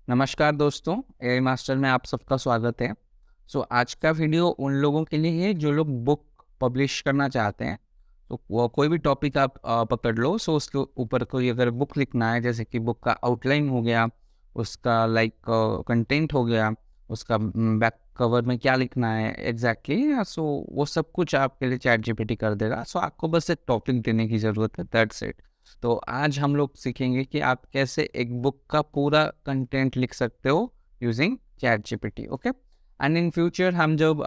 नमस्कार दोस्तों, AI master में आप सबका स्वागत है। आज का वीडियो उन लोगों के लिए है जो लोग बुक पब्लिश करना चाहते हैं। तो वो कोई भी टॉपिक आप पकड़ लो। उसके ऊपर कोई अगर बुक लिखना है, जैसे कि बुक का आउटलाइन हो गया, उसका कंटेंट हो गया, उसका बैक कवर में क्या लिखना है एग्जैक्टली। वो सब कुछ आपके लिए चैट जीपीटी कर देगा। आपको बस एक टॉपिक देने की ज़रूरत है, दैट्स इट। तो आज हम लोग सीखेंगे कि आप कैसे एक बुक का पूरा कंटेंट लिख सकते हो using chat GPT. Okay. And in future हम जब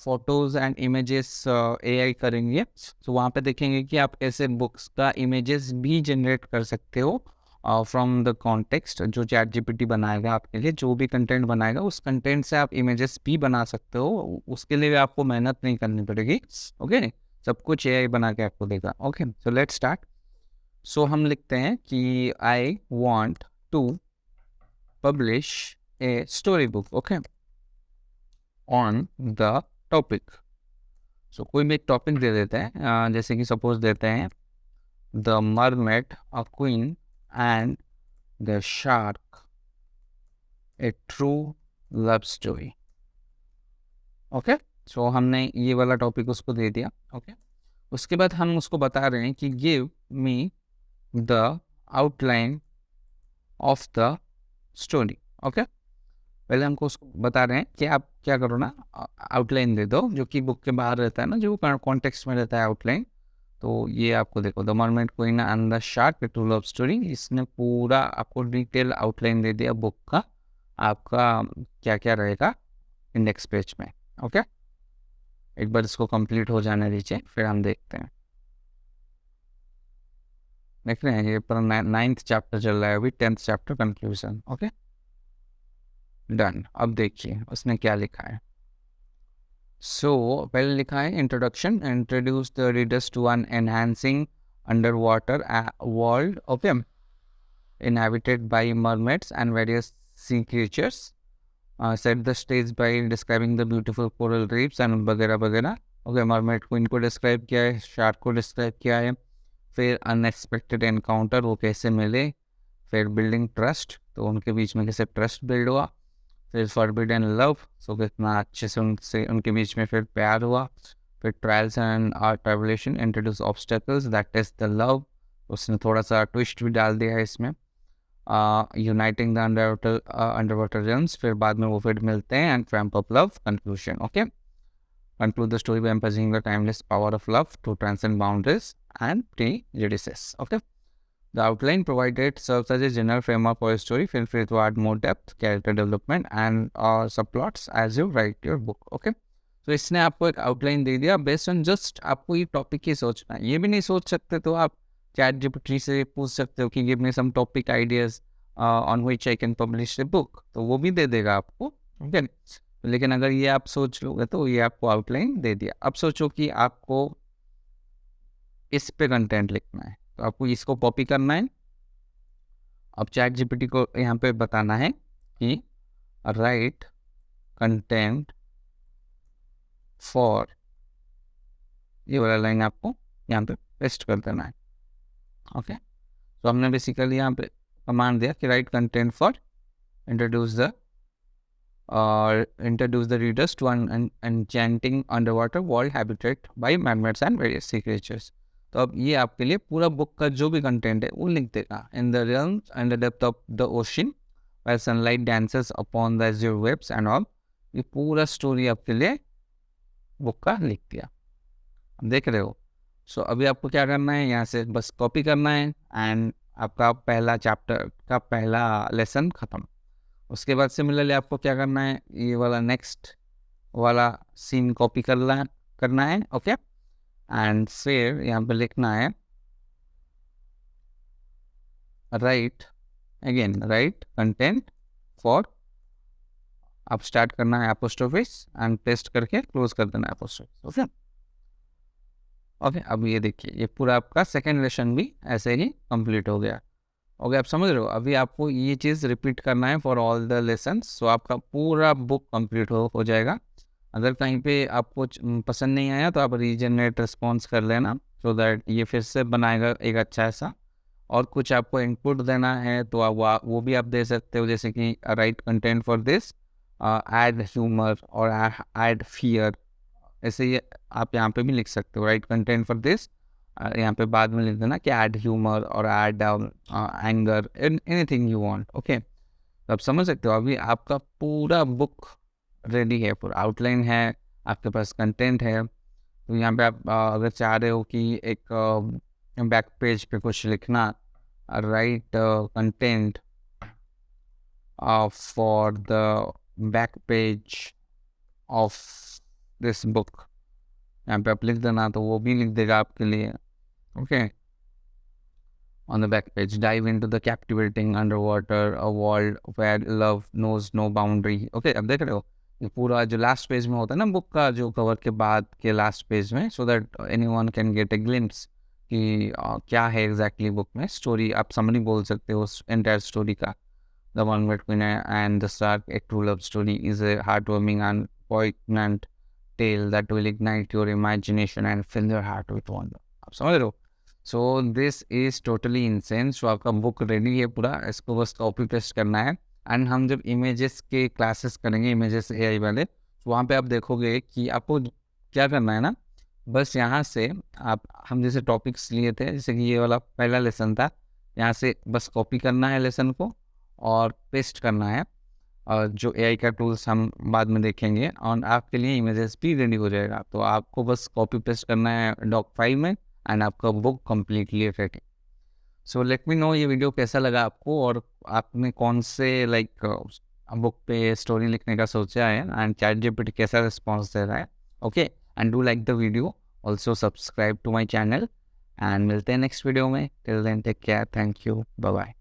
फोटोज एंड इमेजेस एआई करेंगे, तो वहाँ पे देखेंगे कि आप कैसे बुक्स का इमेजेस भी जनरेट कर सकते हो फ्रॉम द कॉन्टेक्स्ट। जो चैट जीपीटी बनाएगा आपके लिए, जो भी कंटेंट बनाएगा उस कंटेंट से आप इमेजेस भी बना सकते हो। उसके लिए भी आपको मेहनत नहीं करनी पड़ेगी। ओके। सब कुछ एआई बना के आपको देगा। Okay, so let's start. हम लिखते हैं कि I want to publish a story book, okay, on the topic. कोई भी एक टॉपिक दे देते हैं, जैसे कि सपोज देते हैं the mermaid, a queen and the shark, A true love story. Okay. हमने ये वाला टॉपिक उसको दे दिया। ओके। उसके बाद हम उसको बता रहे हैं कि give me the outline of the story. Okay. पहले हमको उसको बता रहे हैं कि आप क्या करो ना, आउटलाइन दे दो, जो कि बुक के बाहर रहता है ना, जो कॉन्टेक्स्ट में रहता है आउटलाइन। तो ये आपको देखो, the mermaid queen and the shark, true love story. इसने पूरा आपको डिटेल आउटलाइन दे दिया बुक का, आपका क्या क्या रहेगा इंडेक्स पेज में। ओके। एक बार इसको कंप्लीट हो जाने दीजिए, फिर हम देखते हैं। देख रहे हैं ये पर 9th चैप्टर चल रहा है अभी, 10th chapter conclusion. Okay, done. अब देखिए उसने क्या लिखा है। पहले लिखा है introduction, introduce the readers to an enchanting underwater world, okay, inhabited by mermaids and various sea creatures. Set the stage by describing the beautiful coral reefs and वगैरह वगैरह। ओके, मरमेड क्वीन को describe किया है, shark को describe किया है, फिर unexpected encounter, वो कैसे मिले, फिर बिल्डिंग ट्रस्ट, तो उनके बीच में कैसे ट्रस्ट बिल्ड हुआ, फिर फॉरबिडन लव, कितना अच्छे से उनसे उनके बीच में फिर प्यार हुआ, फिर trials and tribulation, introduce obstacles that is the love, उसने थोड़ा सा ट्विस्ट भी डाल दिया है इसमें। यूनाइटिंग द अंडर वाटर रियम्स, फिर बाद में वो फिर मिलते हैं, and tramp of love, conclusion. Okay, conclude the story by emphasizing the timeless power of love to transcend boundaries and prejudices. Okay. The outline provided serves as a general framework for a story. Feel free to add more depth, character development, and subplots as you write your book. Okay. तो इसने आपको एक outline दे दिया based on just आपको ये topic ही सोचना है। ये भी नहीं सोच सकते तो आप चैट जीपीटी से पूछ सकते हो कि give me some topic ideas on which I can publish a book, तो वो भी दे देगा आपको। ओके। लेकिन अगर ये आप सोच लोगे तो ये आपको आउटलाइन दे दिया। अब सोचो कि आपको इस पे कंटेंट लिखना है, तो आपको इसको कॉपी करना है। अब चैट जीपीटी को यहाँ पे बताना है कि राइट कंटेंट फॉर, ये वाला लाइन आपको यहाँ पे पेस्ट कर देना है। ओके। तो हमने बेसिकली यहाँ पे कमांड दिया कि right content for introduce the readers to an enchanting underwater world habited by mermaids and various sea creatures. तो अब ये आपके लिए पूरा बुक का जो भी कंटेंट है वो लिख देगा। In the realms and the depth of the ocean where sunlight dances upon the azure waves and all, ये पूरा स्टोरी आपके लिए बुक का लिख दिया। देख रहे हो। अभी आपको क्या करना है, यहाँ से बस कॉपी करना है एंड आपका पहला चैप्टर का पहला लेसन खत्म। उसके बाद सिमिलरली आपको क्या करना है, ये वाला नेक्स्ट वाला सीन कॉपी करना है। ओके। एंड फिर यहाँ पे लिखना है राइट कंटेंट फॉर, आप स्टार्ट करना है एपोस्ट्रोफिस एंड पेस्ट करके क्लोज कर देना है एपोस्ट्रोफिस। ओके। ओके, अब ये देखिए ये पूरा आपका सेकेंड लेसन भी ऐसे ही कंप्लीट हो गया। ओके, आप समझ रहे हो। अभी आपको ये चीज़ रिपीट करना है फॉर ऑल द लेसन्स, सो आपका पूरा बुक कंप्लीट हो जाएगा। अगर कहीं पे आपको पसंद नहीं आया तो आप रीजनरेट रिस्पॉन्स कर लेना, सो दैट ये फिर से बनाएगा एक अच्छा ऐसा और कुछ आपको इनपुट देना है तो आप वो भी आप दे सकते हो, जैसे कि right content for this, add humour और ऐड फियर। ऐसे ही आप यहाँ पे भी लिख सकते हो, राइट कंटेंट फॉर दिस, यहाँ पे बाद में लिख देना कि ऐड ह्यूमर और add anger, anything you want. Okay, तो आप समझ सकते हो अभी आपका पूरा बुक रेडी है, पूरा आउटलाइन है, आपके पास कंटेंट है। तो यहाँ पे आप अगर चाह रहे हो कि एक बैक पेज पे कुछ लिखना, right content for the back page of this book, यहाँ पे आप लिख देना तो वो भी लिख देगा आपके लिए। Okay, on the back page, dive into the captivating underwater a world where love knows no boundary। okay, अब देख रहे हो ये पूरा जो लास्ट पेज में होता है ना बुक का, जो कवर के बाद के लास्ट पेज में, so that anyone can get a glimpse कि क्या है एग्जैक्टली बुक में। स्टोरी आप समरी बोल सकते हो एंटायर स्टोरी का। The one between and the stark, a true love story is a heartwarming and poignant tale that will ignite your imagination and fill your heart with wonder। आप समझ रहे हो? So this is totally insane. So आपका book ready है पूरा, इसको बस copy paste करना है। एंड हम जब इमेजेस के क्लासेस करेंगे, इमेजेस एआई वाले, तो वहाँ पे आप देखोगे कि आपको क्या करना है ना, बस यहाँ से आप, हम जैसे टॉपिक्स लिए थे, जैसे कि ये वाला पहला लेसन था, यहाँ से बस कॉपी करना है लेसन को और पेस्ट करना है। और जो एआई का टूल्स हम बाद में देखेंगे, और आपके लिए इमेजेस भी रेडी हो जाएगा। तो आपको बस कॉपी पेस्ट करना है डॉक फाइल में एंड आपका book completely ready. So let me know ये वीडियो कैसा लगा आपको, और आपने कौन से लाइक बुक पे स्टोरी लिखने का सोचा है, एंड ChatGPT कैसा रिस्पॉन्स दे रहा है। Okay, and do like the video, also subscribe to my channel, and मिलते हैं नेक्स्ट वीडियो में। Till then take care, thank you, bye bye.